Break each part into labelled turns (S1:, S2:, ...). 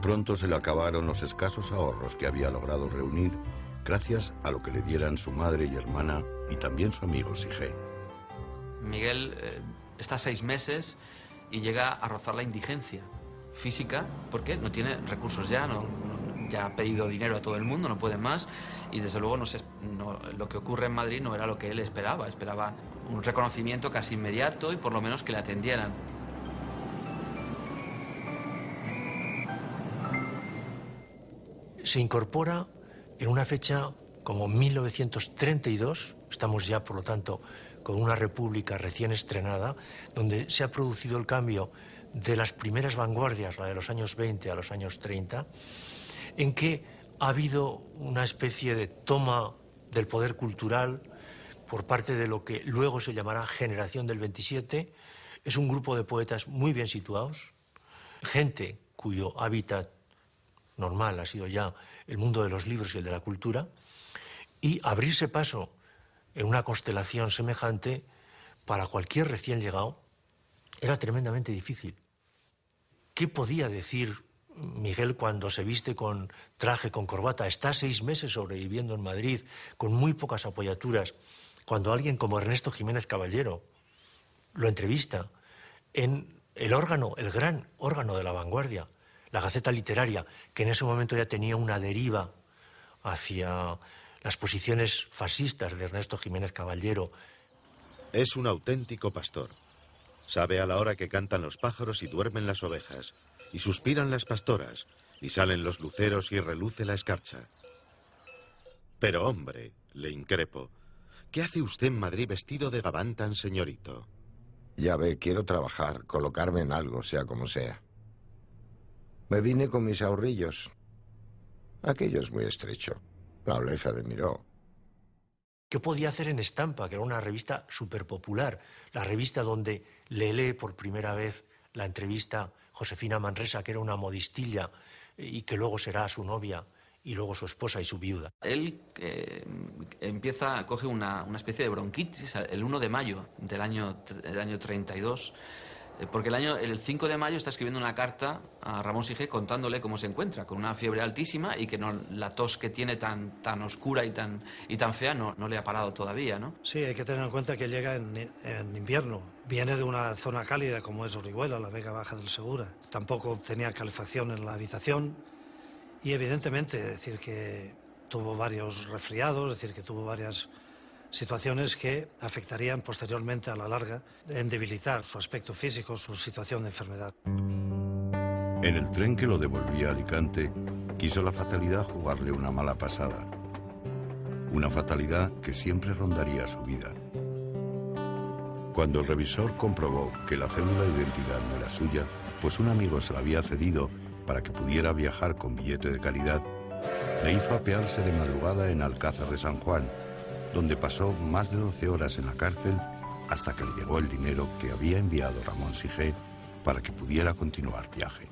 S1: Pronto se le acabaron los escasos ahorros que había logrado reunir gracias a lo que le dieran su madre y hermana y también su amigo Sige.
S2: Miguel está 6 meses y llega a rozar la indigencia física porque no tiene recursos ya, ya ha pedido dinero a todo el mundo, no puede más, y desde luego lo que ocurre en Madrid no era lo que él esperaba. Esperaba un reconocimiento casi inmediato y por lo menos que le atendieran.
S3: Se incorpora en una fecha como 1932, estamos ya por lo tanto con una república recién estrenada, donde se ha producido el cambio de las primeras vanguardias, la de los años 20 a los años 30, en que ha habido una especie de toma del poder cultural por parte de lo que luego se llamará Generación del 27. Es un grupo de poetas muy bien situados, gente cuyo hábitat normal ha sido ya el mundo de los libros y el de la cultura, y abrirse paso en una constelación semejante para cualquier recién llegado era tremendamente difícil. ¿Qué podía decir Miguel cuando se viste con traje, con corbata? Está 6 meses sobreviviendo en Madrid con muy pocas apoyaturas, cuando alguien como Ernesto Jiménez Caballero lo entrevista en el órgano, el gran órgano de la vanguardia, la Gaceta Literaria, que en ese momento ya tenía una deriva hacia las posiciones fascistas de Ernesto Jiménez Caballero.
S4: Es un auténtico pastor. Sabe a la hora que cantan los pájaros y duermen las ovejas, y suspiran las pastoras, y salen los luceros y reluce la escarcha. Pero hombre, le increpo, ¿qué hace usted en Madrid vestido de gabán tan señorito?
S5: Ya ve, quiero trabajar, colocarme en algo, sea como sea. Me vine con mis ahorrillos. Aquello es muy estrecho. La Oleza de Miró.
S3: ¿Qué podía hacer en Estampa, que era una revista súper popular? La revista donde le lee por primera vez la entrevista Josefina Manresa, que era una modistilla y que luego será su novia y luego su esposa y su viuda.
S2: Él coge una especie de bronquitis el 1 de mayo del año 32, porque el 5 de mayo está escribiendo una carta a Ramón Sige contándole cómo se encuentra, con una fiebre altísima y que la tos que tiene tan oscura y tan fea no le ha parado todavía, ¿no?
S6: Sí, hay que tener en cuenta que llega en invierno. Viene de una zona cálida como es Orihuela, la Vega Baja del Segura. Tampoco tenía calefacción en la habitación y evidentemente decir que tuvo varios resfriados, es decir, que tuvo varias situaciones que afectarían posteriormente a la larga en debilitar su aspecto físico, su situación de enfermedad.
S1: En el tren que lo devolvía a Alicante, quiso la fatalidad jugarle una mala pasada. Una fatalidad que siempre rondaría su vida. Cuando el revisor comprobó que la cédula de identidad no era suya, pues un amigo se la había cedido para que pudiera viajar con billete de calidad, le hizo apearse de madrugada en Alcázar de San Juan, donde pasó más de 12 horas en la cárcel hasta que le llegó el dinero que había enviado Ramón Sige para que pudiera continuar viaje.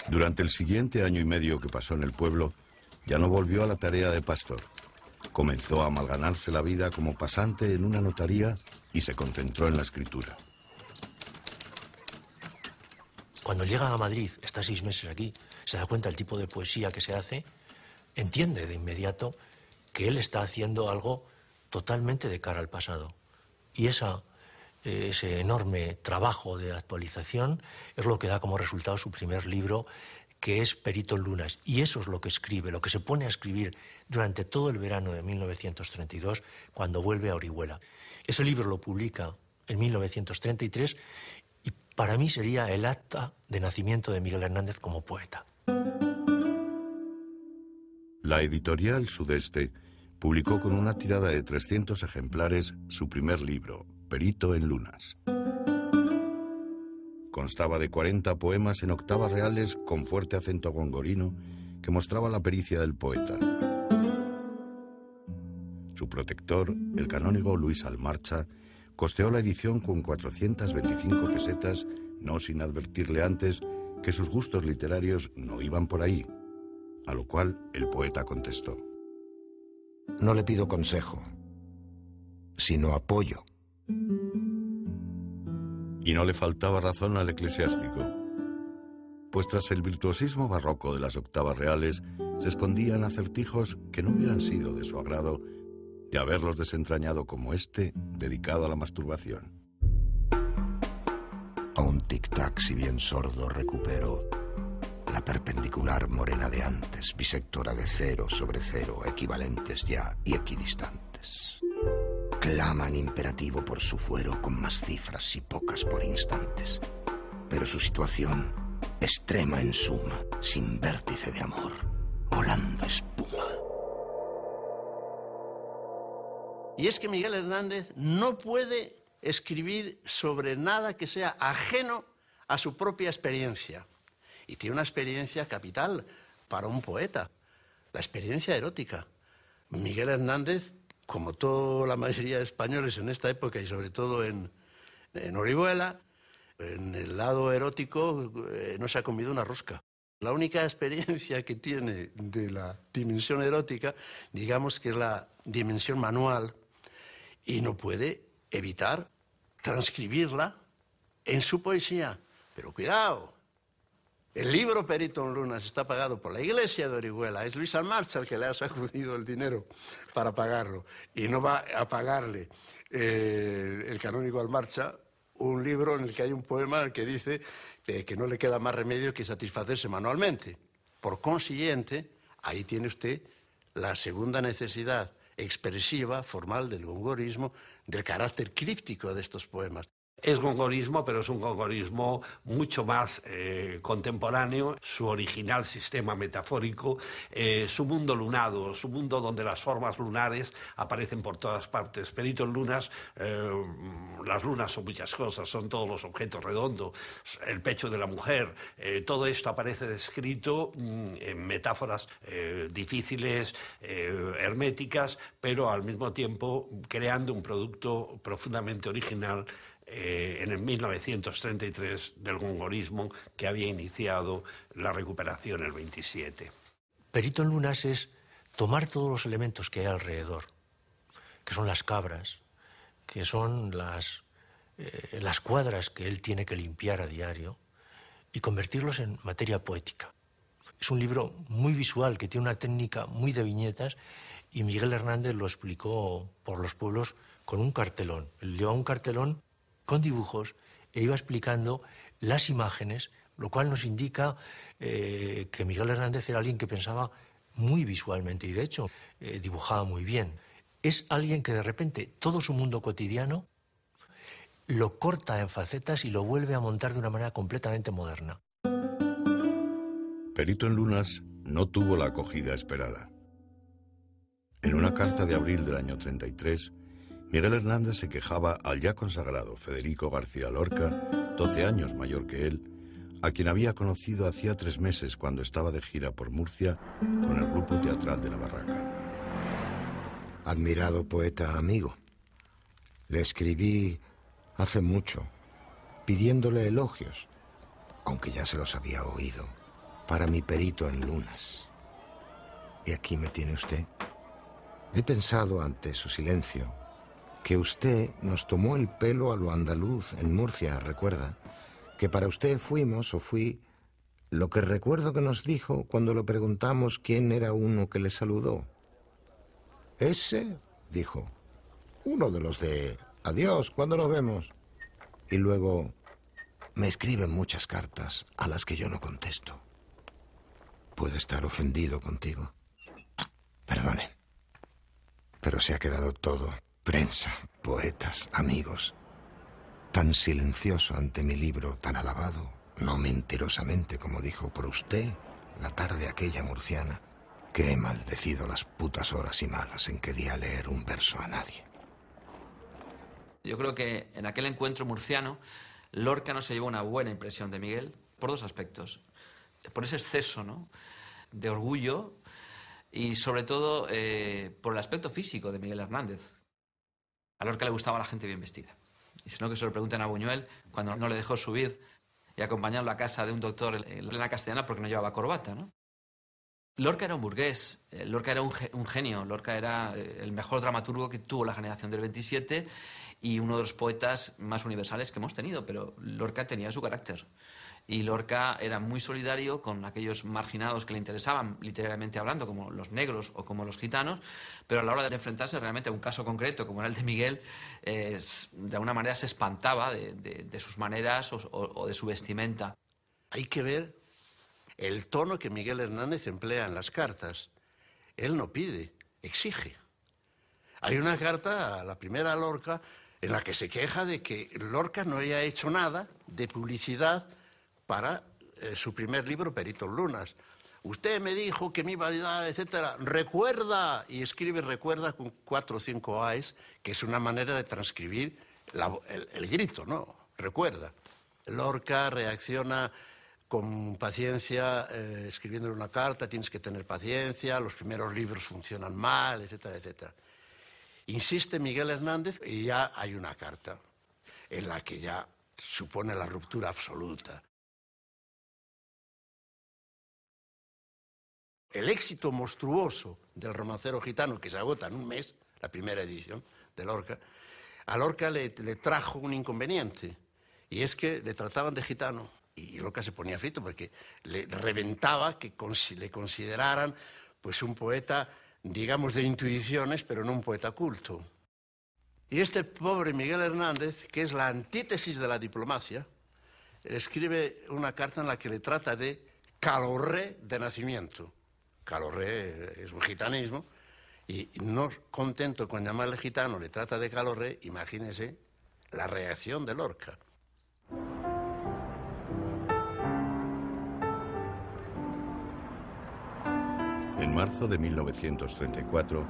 S1: Durante el siguiente año y medio que pasó en el pueblo, ya no volvió a la tarea de pastor. Comenzó a malganarse la vida como pasante en una notaría y se concentró en la escritura.
S3: Cuando llega a Madrid, está 6 meses aquí, se da cuenta del tipo de poesía que se hace, entiende de inmediato que él está haciendo algo totalmente de cara al pasado. Y ese enorme trabajo de actualización es lo que da como resultado su primer libro, que es Perito en Lunas. Y eso es lo que escribe, lo que se pone a escribir durante todo el verano de 1932, cuando vuelve a Orihuela. Ese libro lo publica en 1933 y para mí sería el acta de nacimiento de Miguel Hernández como poeta.
S1: La editorial Sudeste publicó con una tirada de 300 ejemplares su primer libro, Perito en Lunas. Constaba de 40 poemas en octavas reales con fuerte acento gongorino que mostraba la pericia del poeta. Su protector, el canónigo Luis Almarcha, costeó la edición con 425 pesetas, no sin advertirle antes que sus gustos literarios no iban por ahí, a lo cual el poeta contestó:
S5: No le pido consejo, sino apoyo.
S1: Y no le faltaba razón al eclesiástico, pues tras el virtuosismo barroco de las octavas reales se escondían acertijos que no hubieran sido de su agrado de haberlos desentrañado como este, dedicado a la masturbación.
S5: A un tic-tac, si bien sordo, recupero la perpendicular morena de antes, bisectora de 0 sobre 0, equivalentes ya y equidistantes. Clama en imperativo por su fuero con más cifras y pocas por instantes. Pero su situación, extrema en suma, sin vértice de amor, volando espuma.
S7: Y es que Miguel Hernández no puede escribir sobre nada que sea ajeno a su propia experiencia. Y tiene una experiencia capital para un poeta, la experiencia erótica. Miguel Hernández, como toda la mayoría de españoles en esta época y sobre todo en Orihuela, en el lado erótico no se ha comido una rosca. La única experiencia que tiene de la dimensión erótica, digamos que es la dimensión manual, y no puede evitar transcribirla en su poesía. Pero cuidado, el libro Perito en Lunas está pagado por la Iglesia de Orihuela. Es Luis Almarcha el que le ha sacudido el dinero para pagarlo. Y no va a pagarle el canónigo Almarcha un libro en el que hay un poema que dice que no le queda más remedio que satisfacerse manualmente. Por consiguiente, ahí tiene usted la segunda necesidad expresiva, formal del gongorismo, del carácter críptico de estos poemas.
S8: Es gongorismo, pero es un gongorismo mucho más contemporáneo, su original sistema metafórico, su mundo lunado, su mundo donde las formas lunares aparecen por todas partes. Perito en Lunas, las lunas son muchas cosas, son todos los objetos redondos, el pecho de la mujer, todo esto aparece descrito en metáforas difíciles, herméticas, pero al mismo tiempo creando un producto profundamente original en el 1933 del gongorismo que había iniciado la recuperación el 27.
S3: Perito en Lunas es tomar todos los elementos que hay alrededor, que son las cabras, que son las cuadras que él tiene que limpiar a diario, y convertirlos en materia poética. Es un libro muy visual, que tiene una técnica muy de viñetas, y Miguel Hernández lo explicó por los pueblos con un cartelón. Él llevaba un cartelón con dibujos e iba explicando las imágenes, lo cual nos indica que Miguel Hernández era alguien que pensaba muy visualmente y de hecho dibujaba muy bien. Es alguien que de repente todo su mundo cotidiano lo corta en facetas y lo vuelve a montar de una manera completamente moderna.
S1: Perito en Lunas no tuvo la acogida esperada. En una carta de abril del año 33, Miguel Hernández se quejaba al ya consagrado Federico García Lorca, 12 años mayor que él, a quien había conocido hacía 3 meses cuando estaba de gira por Murcia con el grupo teatral de La Barraca.
S5: Admirado poeta amigo, le escribí hace mucho, pidiéndole elogios, aunque ya se los había oído, para mi Perito en Lunas. Y aquí me tiene usted. He pensado ante su silencio que usted nos tomó el pelo a lo andaluz en Murcia, recuerda, que para usted fuimos o fui lo que recuerdo que nos dijo cuando le preguntamos quién era uno que le saludó. Ese, dijo, uno de los de adiós, ¿cuándo nos vemos? Y luego me escriben muchas cartas a las que yo no contesto. Puede estar ofendido contigo. Perdone, pero se ha quedado todo. Prensa, poetas, amigos, tan silencioso ante mi libro tan alabado, no mentirosamente como dijo por usted la tarde aquella murciana, que he maldecido las putas horas y malas en que di a leer un verso a nadie.
S2: Yo creo que en aquel encuentro murciano, Lorca no se llevó una buena impresión de Miguel por 2 aspectos. Por ese exceso, ¿no?, de orgullo y sobre todo por el aspecto físico de Miguel Hernández. A Lorca le gustaba la gente bien vestida. Y si no, que se lo pregunten a Buñuel cuando no le dejó subir y acompañarlo a casa de un doctor en plena castellana porque no llevaba corbata, ¿no? Lorca era un burgués, Lorca era un genio, Lorca era el mejor dramaturgo que tuvo la generación del 27 y uno de los poetas más universales que hemos tenido, pero Lorca tenía su carácter. Y Lorca era muy solidario con aquellos marginados que le interesaban, literariamente hablando, como los negros o como los gitanos, pero a la hora de enfrentarse realmente a un caso concreto, como era el de Miguel, de alguna manera se espantaba de sus maneras o de su vestimenta.
S7: Hay que ver el tono que Miguel Hernández emplea en las cartas. Él no pide, exige. Hay una carta, la primera a Lorca, en la que se queja de que Lorca no haya hecho nada de publicidad para su primer libro, Perito en Lunas. Usted me dijo que me iba a ayudar, etcétera. Recuerda, y escribe recuerda con 4 o 5 A's, que es una manera de transcribir el grito, ¿no? Recuerda. Lorca reacciona con paciencia, escribiéndole una carta, tienes que tener paciencia, los primeros libros funcionan mal, etcétera, etcétera. Insiste Miguel Hernández y ya hay una carta en la que ya supone la ruptura absoluta. El éxito monstruoso del Romancero Gitano, que se agota en un mes, la primera edición de Lorca, a Lorca le trajo un inconveniente, y es que le trataban de gitano. Y Lorca se ponía frito porque le reventaba que le consideraran pues un poeta, digamos, de intuiciones, pero no un poeta culto. Y este pobre Miguel Hernández, que es la antítesis de la diplomacia, escribe una carta en la que le trata de calorré de nacimiento. Calorré es un gitanismo, y no contento con llamarle gitano, le trata de calorré. Imagínese la reacción de Lorca.
S1: En marzo de 1934,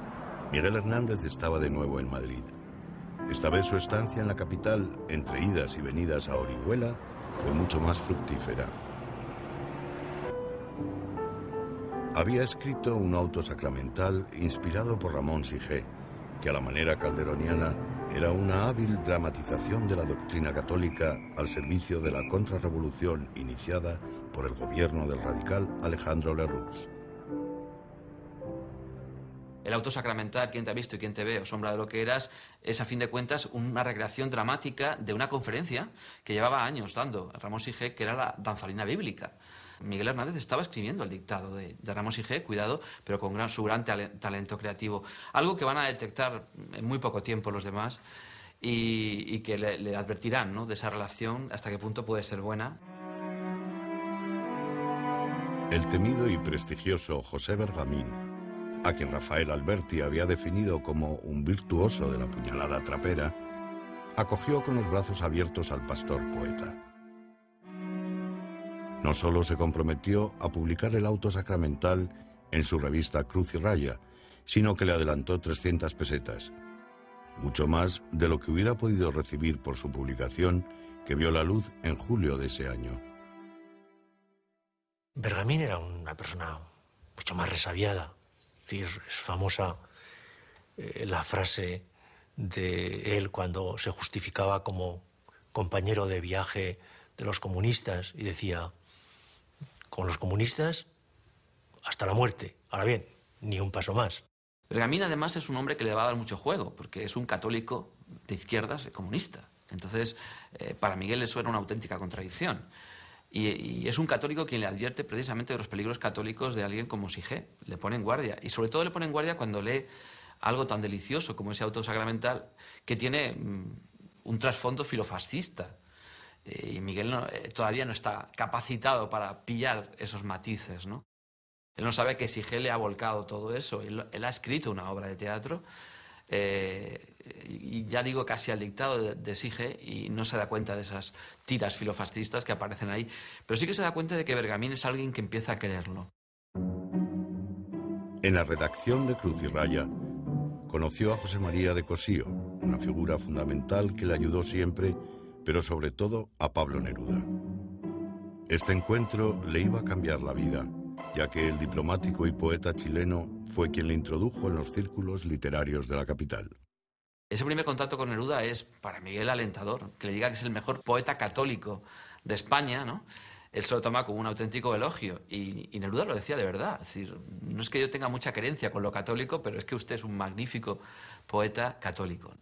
S1: Miguel Hernández estaba de nuevo en Madrid. Esta vez su estancia en la capital, entre idas y venidas a Orihuela, fue mucho más fructífera. Había escrito un auto sacramental inspirado por Ramón Sige, que a la manera calderoniana era una hábil dramatización de la doctrina católica al servicio de la contrarrevolución iniciada por el gobierno del radical Alejandro Lerroux.
S2: El auto sacramental, Quién te ha visto y quién te ve, o Sombra de lo que eras, es a fin de cuentas una recreación dramática de una conferencia que llevaba años dando Ramón Sige, que era la danzarina bíblica. Miguel Hernández estaba escribiendo el dictado de Ramón Sige, cuidado, pero con su gran talento creativo. Algo que van a detectar en muy poco tiempo los demás y que le advertirán, ¿no?, de esa relación, hasta qué punto puede ser buena.
S1: El temido y prestigioso José Bergamín, a quien Rafael Alberti había definido como un virtuoso de la puñalada trapera, acogió con los brazos abiertos al pastor poeta. No solo se comprometió a publicar el auto sacramental en su revista Cruz y Raya, sino que le adelantó 300 pesetas, mucho más de lo que hubiera podido recibir por su publicación, que vio la luz en julio de ese año.
S3: Bergamín era una persona mucho más resabiada. Es decir, es famosa la frase de él cuando se justificaba como compañero de viaje de los comunistas y decía: con los comunistas hasta la muerte, ahora bien, ni un paso más.
S2: Bergamín además es un hombre que le va a dar mucho juego, porque es un católico de izquierdas comunista. Entonces, para Miguel eso era una auténtica contradicción. Y es un católico quien le advierte precisamente de los peligros católicos de alguien como Sige. Le pone en guardia. Y sobre todo le pone en guardia cuando lee algo tan delicioso como ese auto sacramental, que tiene un trasfondo filofascista. Y Miguel todavía no está capacitado para pillar esos matices, ¿no? Él no sabe que Sige le ha volcado todo eso. Él ha escrito una obra de teatro, y ya digo casi al dictado de Sige, y no se da cuenta de esas tiras filofascistas que aparecen ahí. Pero sí que se da cuenta de que Bergamín es alguien que empieza a quererlo.
S1: En la redacción de Cruz y Raya conoció a José María de Cossío, una figura fundamental que le ayudó siempre, pero sobre todo a Pablo Neruda. Este encuentro le iba a cambiar la vida, ya que el diplomático y poeta chileno fue quien le introdujo en los círculos literarios de la capital.
S2: Ese primer contacto con Neruda es para Miguel alentador, que le diga que es el mejor poeta católico de España, ¿no? él se lo toma como un auténtico elogio. Y Neruda lo decía de verdad. Es decir, no es que yo tenga mucha querencia con lo católico, pero es que usted es un magnífico poeta católico.